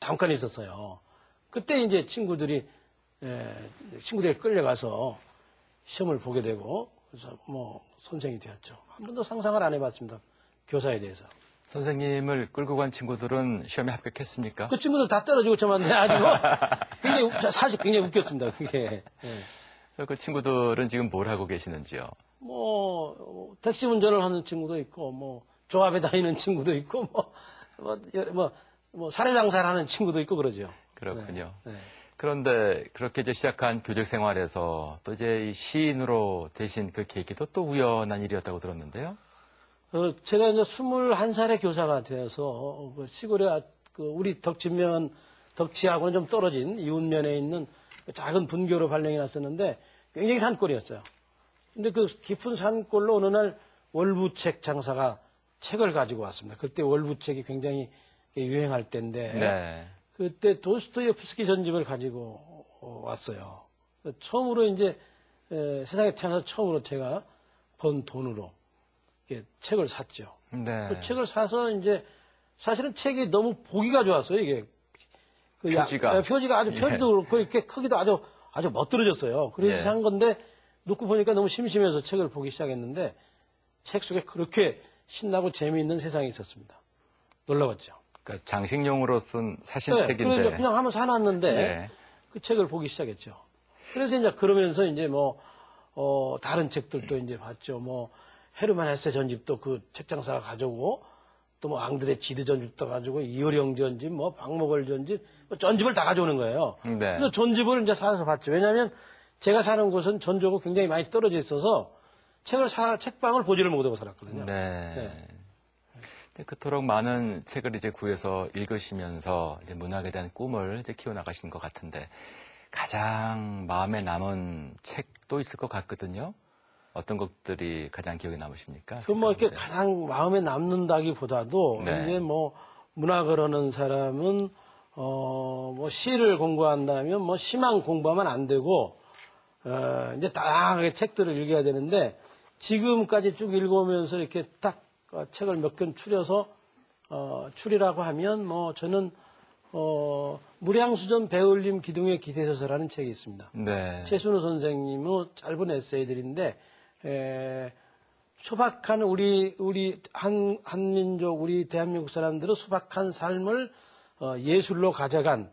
잠깐 있었어요. 그때 이제 친구들이 끌려가서 시험을 보게 되고, 그래서 뭐 선생이 되었죠. 한 번도 상상을 안 해봤습니다. 교사에 대해서. 선생님을 끌고 간 친구들은 시험에 합격했습니까? 그 친구들 다 떨어지고 저만 해가지고 사실 굉장히 웃겼습니다. 그게. 그 친구들은 지금 뭘 하고 계시는지요? 뭐 택시 운전을 하는 친구도 있고, 뭐 조합에 다니는 친구도 있고, 뭐 사례 장사를 하는 친구도 있고 그러죠. 그렇군요. 네. 그런데 그렇게 이제 시작한 교직 생활에서 또 이제 이 시인으로 되신 그 계기도 또 우연한 일이었다고 들었는데요. 제가 이제 21살의 교사가 되어서 시골에 우리 덕지하고는 좀 떨어진 이웃면에 있는 작은 분교로 발령이 났었는데 굉장히 산골이었어요. 근데 그 깊은 산골로 어느 날 월부책 장사가 책을 가지고 왔습니다. 그때 월부책이 굉장히 유행할 때인데 네. 그때 도스토옙스키 전집을 가지고 왔어요. 처음으로 이제 세상에 태어나서 처음으로 제가 번 돈으로 책을 샀죠. 네. 그 책을 사서 이제 사실은 책이 너무 보기가 좋았어요. 이게 표지가 아주 편지도 그렇고 이렇게 크기도 아주 멋들어졌어요. 그래서 산 건데 놓고 보니까 너무 심심해서 책을 보기 시작했는데 책 속에 그렇게 신나고 재미있는 세상이 있었습니다. 놀라웠죠. 그러니까 장식용으로 사신 책인데. 그러니까 그냥 한번 사놨는데 그 책을 보기 시작했죠. 그래서 이제 그러면서 이제 다른 책들도 이제 봤죠. 뭐 헤르만 헤세 전집도 그 책장사가 가져오고 또 뭐 앙드레 지드 전집도 가지고 이효령 전집, 뭐 박목월 전집, 전집을 다 가져오는 거예요. 네. 그래서 전집을 이제 사서 봤죠. 왜냐하면 제가 사는 곳은 전조고 굉장히 많이 떨어져 있어서 책방을 보지를 못하고 살았거든요. 네. 그토록 많은 책을 이제 구해서 읽으시면서 이제 문학에 대한 꿈을 이제 키워나가신 것 같은데 가장 마음에 남은 책도 있을 것 같거든요. 어떤 것들이 가장 기억에 남으십니까? 이렇게 가장 마음에 남는다기보다도 이제 뭐 문학을 하는 사람은 뭐 시를 공부한다면 뭐 시만 공부하면 안 되고 이제 다양하게 책들을 읽어야 되는데 지금까지 쭉 읽어오면서 이렇게 딱 책을 몇 권 추려서 추리라고 하면 뭐 저는 무량수전 배울림 기둥의 기대서서라는 책이 있습니다. 네. 최순우 선생님의 짧은 에세이들인데 소박한 우리 한민족 우리 대한민국 사람들의 소박한 삶을 예술로 가져간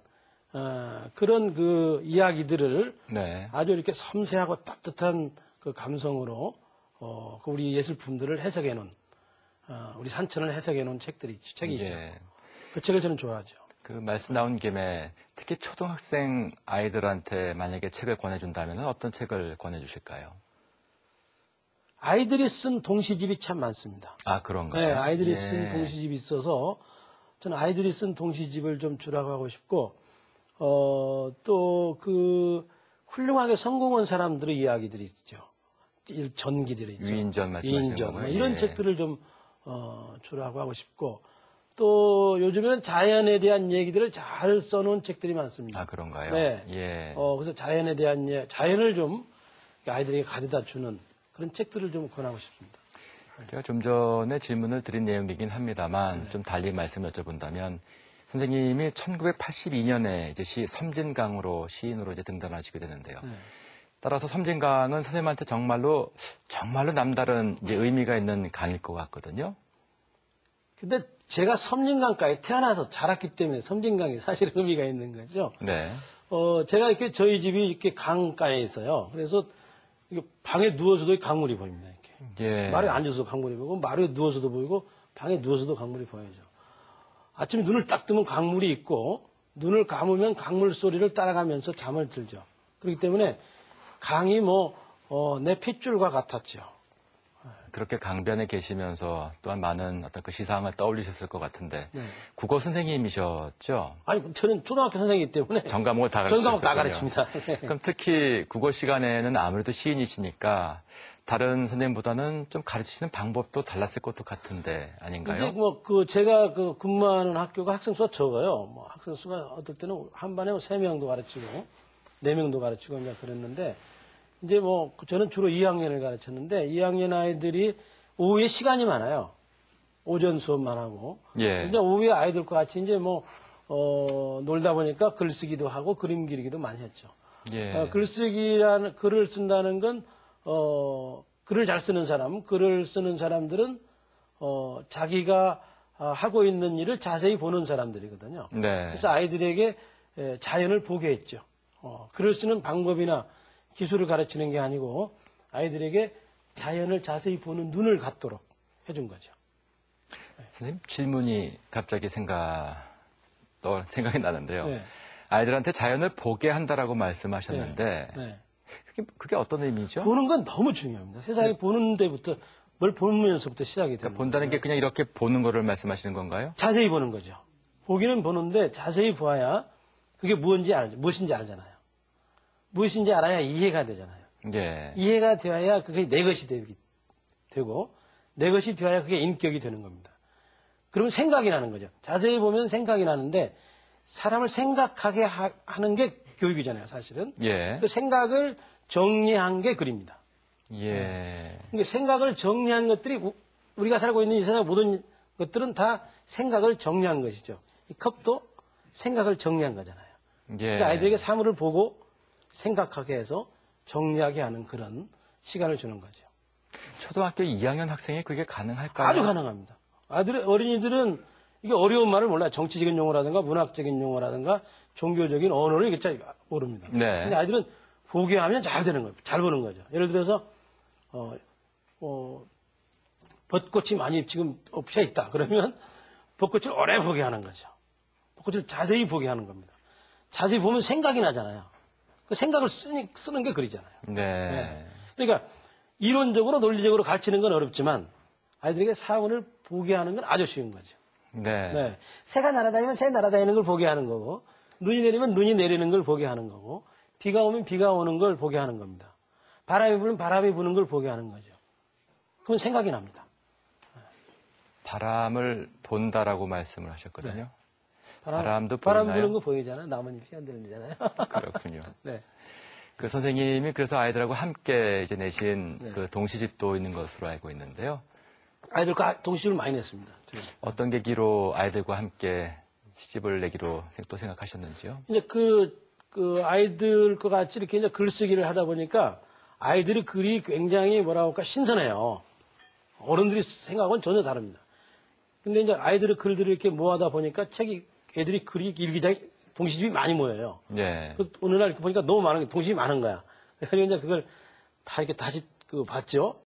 그런 그 이야기들을 아주 이렇게 섬세하고 따뜻한 그 감성으로 우리 예술품들을 해석해 놓은 우리 산천을 해석해 놓은 책이죠. 그 책을 저는 좋아하죠. 그 말씀 나온 김에 특히 초등학생 아이들한테 만약에 책을 권해준다면 어떤 책을 권해주실까요? 아이들이 쓴 동시집이 참 많습니다. 아, 그런가요? 네, 아이들이 쓴 동시집이 있어서 저는 아이들이 쓴 동시집을 좀 주라고 하고 싶고 또 그 훌륭하게 성공한 사람들의 이야기들이 있죠. 전기들이 있죠. 위인전 말씀하시는 거고요. 이런 책들을 좀 주라고 하고 싶고 또 요즘에는 자연에 대한 얘기들을 잘 써놓은 책들이 많습니다. 아, 그런가요? 네. 그래서 자연에 대한 자연을 좀 아이들에게 가져다 주는 그런 책들을 좀 권하고 싶습니다. 제가 좀 전에 질문을 드린 내용이긴 합니다만 좀 달리 말씀 여쭤본다면 선생님이 1982년에 이제 섬진강으로 시인으로 이제 등단하시게 되는데요. 따라서 섬진강은 선생님한테 정말로 남다른 이제 의미가 있는 강일 것 같거든요. 근데 제가 섬진강가에 태어나서 자랐기 때문에 섬진강이 사실 의미가 있는 거죠. 네. 제가 이렇게 저희 집이 이렇게 강가에 있어요. 그래서 방에 누워서도 강물이 보입니다. 이렇게. 마루에 앉아서도 강물이 보이고, 마루에 누워서도 보이고, 방에 누워서도 강물이 보여죠. 아침에 눈을 딱 뜨면 강물이 있고, 눈을 감으면 강물 소리를 따라가면서 잠을 들죠. 그렇기 때문에 강이 내 핏줄과 같았죠. 그렇게 강변에 계시면서 또한 많은 어떤 그 시상을 떠올리셨을 것 같은데 국어 선생님이셨죠? 아니, 저는 초등학교 선생이기 때문에 전 과목을 다 가르칩니다. 그럼 특히 국어 시간에는 아무래도 시인이시니까 다른 선생님보다는 좀 가르치시는 방법도 달랐을 것도 같은데 아닌가요? 근데 제가 근무하는 학교가 학생 수가 적어요. 학생 수가 어떨 때는 한 반에 3명도 가르치고 4명도 가르치고 이제 그랬는데 이제 저는 주로 2학년을 가르쳤는데 2학년 아이들이 오후에 시간이 많아요. 오전 수업만 하고. 이제 오후에 아이들과 같이 이제 놀다 보니까 글쓰기도 하고 그림 그리기도 많이 했죠. 예. 글을 쓴다는 건, 글을 잘 쓰는 사람, 글을 쓰는 사람들은, 자기가 하고 있는 일을 자세히 보는 사람들이거든요. 네. 그래서 아이들에게 자연을 보게 했죠. 글을 쓰는 방법이나 기술을 가르치는 게 아니고 아이들에게 자연을 자세히 보는 눈을 갖도록 해준 거죠. 선생님, 질문이 갑자기 생각이 나는데요. 네. 아이들한테 자연을 보게 한다라고 말씀하셨는데 네. 그게 어떤 의미죠? 보는 건 너무 중요합니다. 세상에 보는 데부터 뭘 보면서부터 시작이 됩니다. 그러니까 본다는 게 그냥 이렇게 보는 거를 말씀하시는 건가요? 자세히 보는 거죠. 보기는 보는데 자세히 보아야 그게 무엇인지 알잖아요. 무엇인지 알아야 이해가 되잖아요. 예. 이해가 되어야 그게 내 것이 되고 내 것이 되어야 그게 인격이 되는 겁니다. 그러면 생각이 나는 거죠. 자세히 보면 생각이 나는데 사람을 생각하게 하는 게 교육이잖아요, 사실은. 예. 그 생각을 정리한 게 글입니다. 예. 그러니까 생각을 정리한 것들이 우리가 살고 있는 이 세상 모든 것들은 다 생각을 정리한 것이죠. 이 컵도 생각을 정리한 거잖아요. 예. 그래서 아이들에게 사물을 보고 생각하게 해서 정리하게 하는 그런 시간을 주는 거죠. 초등학교 2학년 학생이 그게 가능할까요? 아주 가능합니다. 어린이들은 이게 어려운 말을 몰라요. 정치적인 용어라든가 문학적인 용어라든가 종교적인 언어를 이게 잘 모릅니다. 네. 근데 아이들은 보게 하면 잘 되는 거예요. 잘 보는 거죠. 예를 들어서 벚꽃이 많이 지금 피어 있다. 그러면 벚꽃을 오래 보게 하는 거죠. 벚꽃을 자세히 보게 하는 겁니다. 자세히 보면 생각이 나잖아요. 그 생각을 쓰는 게 글이잖아요. 네. 네. 그러니까 이론적으로 논리적으로 가르치는 건 어렵지만 아이들에게 사물을 보게 하는 건 아주 쉬운 거죠. 네. 네. 새가 날아다니면 새 날아다니는 걸 보게 하는 거고 눈이 내리면 눈이 내리는 걸 보게 하는 거고 비가 오면 비가 오는 걸 보게 하는 겁니다. 바람이 불면 바람이 부는 걸 보게 하는 거죠. 그러면 생각이 납니다. 바람을 본다라고 말씀을 하셨거든요. 네. 바람도 바람 보이나요? 부는 거 보이잖아요. 나뭇잎이 흔들리잖아요. 그렇군요. 네. 그 선생님이 그래서 아이들하고 함께 이제 내신 네. 그 동시집도 있는 것으로 알고 있는데요. 아이들과 동시집을 많이 냈습니다. 어떤 계기로 아이들과 함께 시집을 내기로 또 생각하셨는지요? 이제 그 아이들과 같이 이렇게 이제 글쓰기를 하다 보니까 아이들의 글이 굉장히 뭐라고 할까 신선해요. 어른들이 생각하고는 전혀 다릅니다. 근데 이제 아이들의 글들을 이렇게 모아다 보니까 애들이 글이 일기장에 동시집이 많이 모여요. 네. 어느 날 이렇게 보니까 너무 많은 게 동시집이 많은 거야. 그래서 이제 그걸 다 이렇게 다시 봤죠.